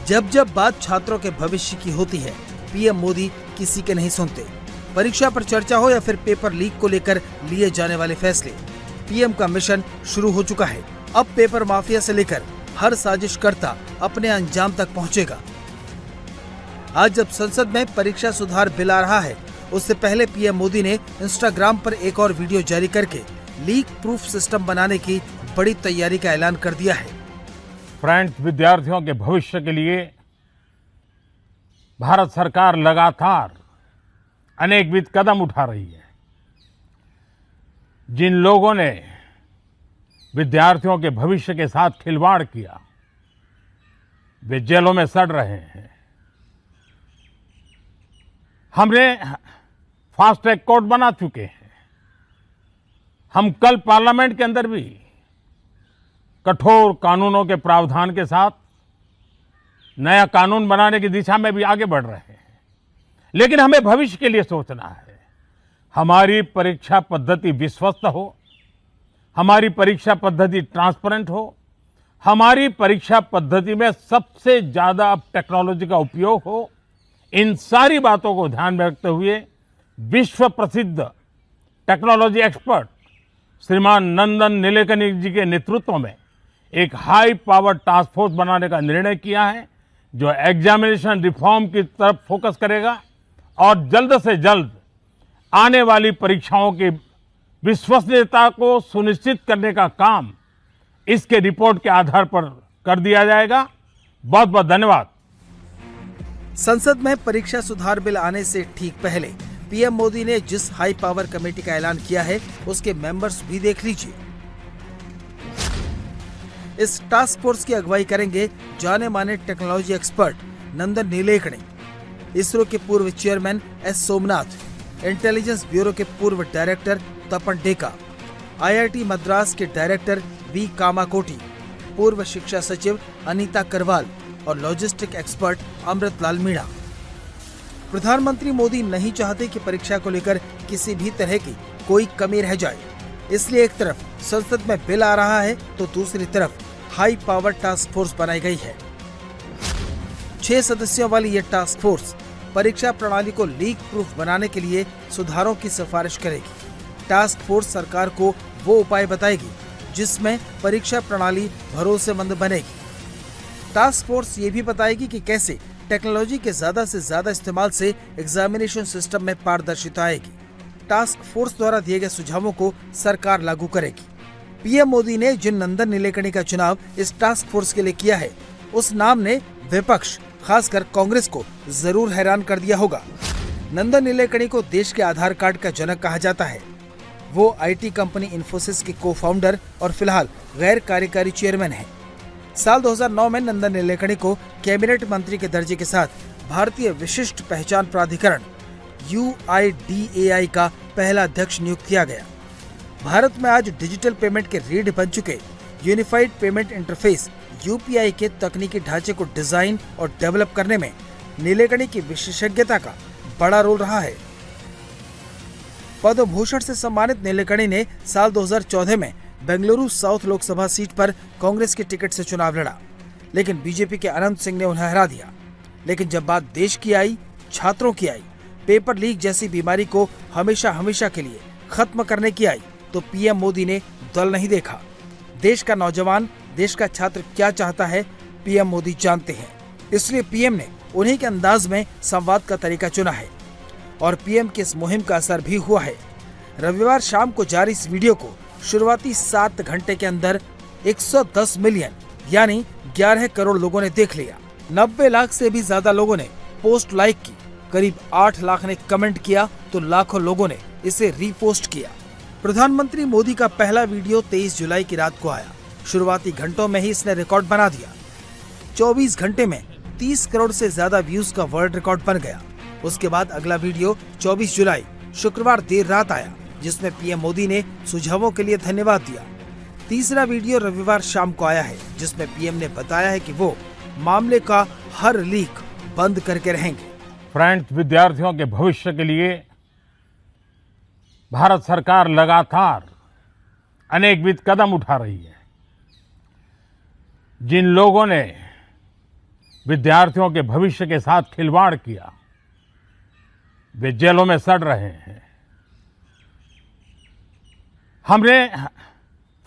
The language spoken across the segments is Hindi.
जब जब बात छात्रों के भविष्य की होती है, पीएम मोदी किसी के नहीं सुनते। परीक्षा पर चर्चा हो या फिर पेपर लीक को लेकर लिए जाने वाले फैसले, पीएम का मिशन शुरू हो चुका है। अब पेपर माफिया से लेकर हर साजिशकर्ता अपने अंजाम तक पहुंचेगा। आज जब संसद में परीक्षा सुधार बिल आ रहा है, उससे पहले पीएम मोदी ने इंस्टाग्राम पर एक और वीडियो जारी करके लीक प्रूफ सिस्टम बनाने की बड़ी तैयारी का ऐलान कर दिया है। फ्रेंड्स, विद्यार्थियों के भविष्य के लिए भारत सरकार लगातार अनेकविध कदम उठा रही है। जिन लोगों ने विद्यार्थियों के भविष्य के साथ खिलवाड़ किया, वे जेलों में सड़ रहे हैं। हमने फास्ट ट्रैक कोर्ट बना चुके हैं। हम कल पार्लियामेंट के अंदर भी कठोर कानूनों के प्रावधान के साथ नया कानून बनाने की दिशा में भी आगे बढ़ रहे हैं। लेकिन हमें भविष्य के लिए सोचना है। हमारी परीक्षा पद्धति विश्वस्त हो, हमारी परीक्षा पद्धति ट्रांसपेरेंट हो, हमारी परीक्षा पद्धति में सबसे ज्यादा अब टेक्नोलॉजी का उपयोग हो। इन सारी बातों को ध्यान में रखते हुए विश्व प्रसिद्ध टेक्नोलॉजी एक्सपर्ट श्रीमान नंदन नीलेकनी जी के नेतृत्व में एक हाई पावर टास्क फोर्स बनाने का निर्णय किया है, जो एग्जामिनेशन रिफॉर्म की तरफ फोकस करेगा और जल्द से जल्द आने वाली परीक्षाओं की विश्वसनीयता को सुनिश्चित करने का काम इसके रिपोर्ट के आधार पर कर दिया जाएगा। बहुत बहुत धन्यवाद। संसद में परीक्षा सुधार बिल आने से ठीक पहले पीएम मोदी ने जिस हाई पावर कमेटी का ऐलान किया है, उसके मेंबर्स भी देख लीजिए। इस टास्क फोर्स की अगुवाई करेंगे जाने माने टेक्नोलॉजी एक्सपर्ट नंदन नीलेकणी, इसरो के पूर्व chairman S Somnath, intelligence bureau के पूर्व डायरेक्टर तपन डेका, आईआईटी मद्रास के डायरेक्टर वी कामाकोटी, पूर्व शिक्षा सचिव अनीता करवाल और लॉजिस्टिक एक्सपर्ट अमृत लाल मीणा। प्रधानमंत्री मोदी नहीं चाहते कि परीक्षा को लेकर किसी भी तरह की कोई कमी रह जाए, इसलिए एक तरफ संसद में बिल आ रहा है तो दूसरी तरफ हाई पावर टास्क फोर्स बनाई गई है। 6 सदस्यों वाली ये टास्क फोर्स परीक्षा प्रणाली को लीक प्रूफ बनाने के लिए सुधारों की सिफारिश करेगी। टास्क फोर्स सरकार को वो उपाय बताएगी जिसमें परीक्षा प्रणाली भरोसेमंद बनेगी। टास्क फोर्स ये भी बताएगी कि कैसे टेक्नोलॉजी के ज्यादा से ज्यादा इस्तेमाल से एग्जामिनेशन सिस्टम में पारदर्शिता आएगी। टास्क फोर्स द्वारा दिए गए सुझावों को सरकार लागू करेगी। पीएम मोदी ने जिन नंदन नीलेकणी का चुनाव इस टास्क फोर्स के लिए किया है, उस नाम ने विपक्ष खासकर कांग्रेस को जरूर हैरान कर दिया होगा। नंदन नीलेकणी को देश के आधार कार्ड का जनक कहा जाता है। वो आईटी कंपनी इन्फोसिस के को फाउंडर और फिलहाल गैर कार्यकारी चेयरमैन हैं। साल 2009 में नंदन नीलेकणी को कैबिनेट मंत्री के दर्जे के साथ भारतीय विशिष्ट पहचान प्राधिकरण UIDAI का पहला अध्यक्ष नियुक्त किया गया। भारत में आज डिजिटल पेमेंट के रीढ़ बन चुके यूनिफाइड पेमेंट इंटरफेस UPI के तकनीकी ढांचे को डिजाइन और डेवलप करने में नीलेकणी की विशेषज्ञता का बड़ा रोल रहा है। पद्म भूषण से सम्मानित नीलेकणी ने साल 2014 में बेंगलुरु साउथ लोकसभा सीट पर कांग्रेस के टिकट से चुनाव लड़ा, लेकिन बीजेपी के अनंत सिंह ने उन्हें हरा दिया। लेकिन जब बात देश की आई, छात्रों की आई, पेपर लीक जैसी बीमारी को हमेशा के लिए खत्म करने की आई, तो पीएम मोदी ने दल नहीं देखा। देश का नौजवान, देश का छात्र क्या चाहता है, पीएम मोदी जानते हैं। इसलिए पीएम ने उन्हीं के अंदाज में संवाद का तरीका चुना है और पीएम की इस मुहिम का असर भी हुआ है। रविवार शाम को जारी इस वीडियो को शुरुआती 7 घंटे के अंदर 110 मिलियन यानी 11 करोड़ लोगों ने देख लिया। 90 लाख से भी ज्यादा लोगों ने पोस्ट लाइक की, करीब 8 लाख ने कमेंट किया तो लाखों लोगों ने इसे रीपोस्ट किया। प्रधानमंत्री मोदी का पहला वीडियो 23 जुलाई की रात को आया। शुरुआती घंटों में ही इसने रिकॉर्ड बना दिया। 24 घंटे में 30 करोड़ से ज्यादा व्यूज का वर्ल्ड रिकॉर्ड बन गया। उसके बाद अगला वीडियो 24 जुलाई शुक्रवार देर रात आया, जिसमें पीएम मोदी ने सुझावों के लिए धन्यवाद दिया। तीसरा वीडियो रविवार शाम को आया है, जिसमें पीएम ने बताया है कि वो मामले का हर लीक बंद करके रहेंगे। फ्रेंड्स, विद्यार्थियों के भविष्य के लिए भारत सरकार लगातार अनेकविध कदम उठा रही है। जिन लोगों ने विद्यार्थियों के भविष्य के साथ खिलवाड़ किया, वे जेलों में सड़ रहे हैं। हमने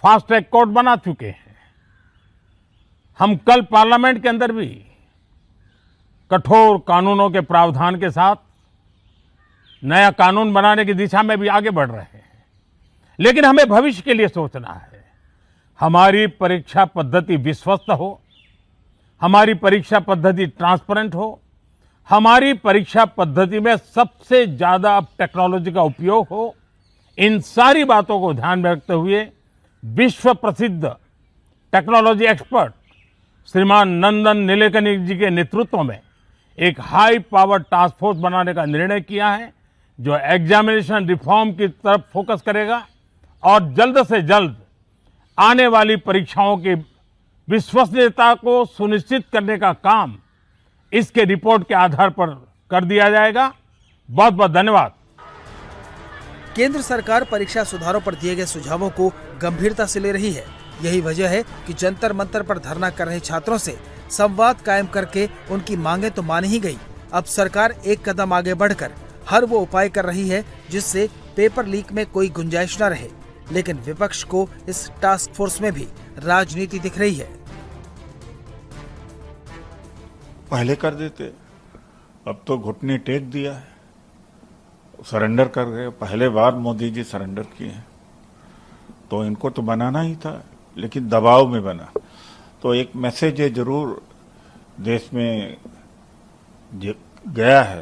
फास्ट ट्रैक कोर्ट बना चुके हैं। हम कल पार्लियामेंट के अंदर भी कठोर कानूनों के प्रावधान के साथ नया कानून बनाने की दिशा में भी आगे बढ़ रहे हैं। लेकिन हमें भविष्य के लिए सोचना है। हमारी परीक्षा पद्धति विश्वस्त हो, हमारी परीक्षा पद्धति ट्रांसपेरेंट हो, हमारी परीक्षा पद्धति में सबसे ज्यादा अब टेक्नोलॉजी का उपयोग हो। इन सारी बातों को ध्यान में रखते हुए विश्व प्रसिद्ध टेक्नोलॉजी एक्सपर्ट श्रीमान नंदन नीलेकनी जी के नेतृत्व में एक हाई पावर टास्क फोर्स बनाने का निर्णय किया है, जो एग्जामिनेशन रिफॉर्म की तरफ फोकस करेगा और जल्द से जल्द आने वाली परीक्षाओं की विश्वसनीयता को सुनिश्चित करने का काम इसके रिपोर्ट के आधार पर कर दिया जाएगा। बहुत बहुत धन्यवाद। केंद्र सरकार परीक्षा सुधारों पर दिए गए सुझावों को गंभीरता से ले रही है। यही वजह है कि जंतर मंतर पर धरना कर रहे छात्रों से संवाद कायम करके उनकी मांगे तो मान ही गई। अब सरकार एक कदम आगे बढ़कर हर वो उपाय कर रही है जिससे पेपर लीक में कोई गुंजाइश न रहे। लेकिन विपक्ष को इस टास्क फोर्स में भी राजनीति दिख रही है। पहले कर देते, अब तो घुटने टेक दिया है, सरेंडर कर गए। पहले बार मोदी जी सरेंडर किए हैं, तो इनको तो बनाना ही था, लेकिन दबाव में बना। तो एक मैसेज है जरूर देश में गया है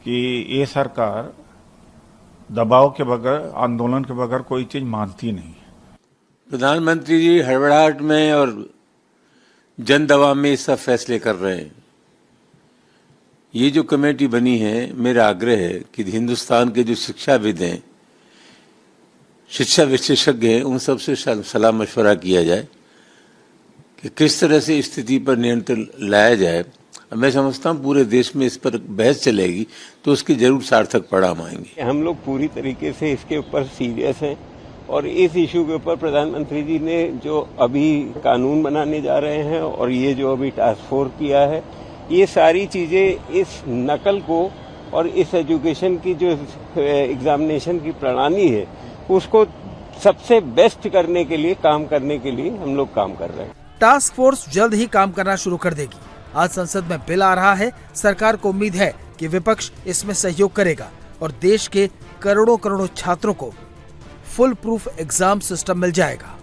कि ये सरकार दबाव के बगैर, आंदोलन के बगैर कोई चीज मानती नहीं। प्रधानमंत्री जी हड़बड़ाहट में और जन दबाव में सब फैसले कर रहे हैं। ये जो कमेटी बनी है, मेरा आग्रह है कि हिंदुस्तान के जो शिक्षाविद हैं, शिक्षा विशेषज्ञ हैं, उन सबसे सलाह मशवरा किया जाए कि किस तरह से स्थिति पर नियंत्रण लाया जाए। मैं समझता हूँ पूरे देश में इस पर बहस चलेगी तो उसकी जरूर सार्थक परिणाम आएंगे। हम लोग पूरी तरीके से इसके ऊपर सीरियस हैं और इस इशू के ऊपर प्रधानमंत्री जी ने जो अभी कानून बनाने जा रहे हैं और ये जो अभी टास्क फोर्स किया है, ये सारी चीजें इस नकल को और इस एजुकेशन की जो एग्जामिनेशन की प्रणाली है उसको सबसे बेस्ट करने के लिए, काम करने के लिए हम लोग काम कर रहे हैं। टास्क फोर्स जल्द ही काम करना शुरू कर देगी। आज संसद में बिल आ रहा है। सरकार को उम्मीद है कि विपक्ष इसमें सहयोग करेगा और देश के करोड़ों करोड़ों छात्रों को फुल प्रूफ एग्जाम सिस्टम मिल जाएगा।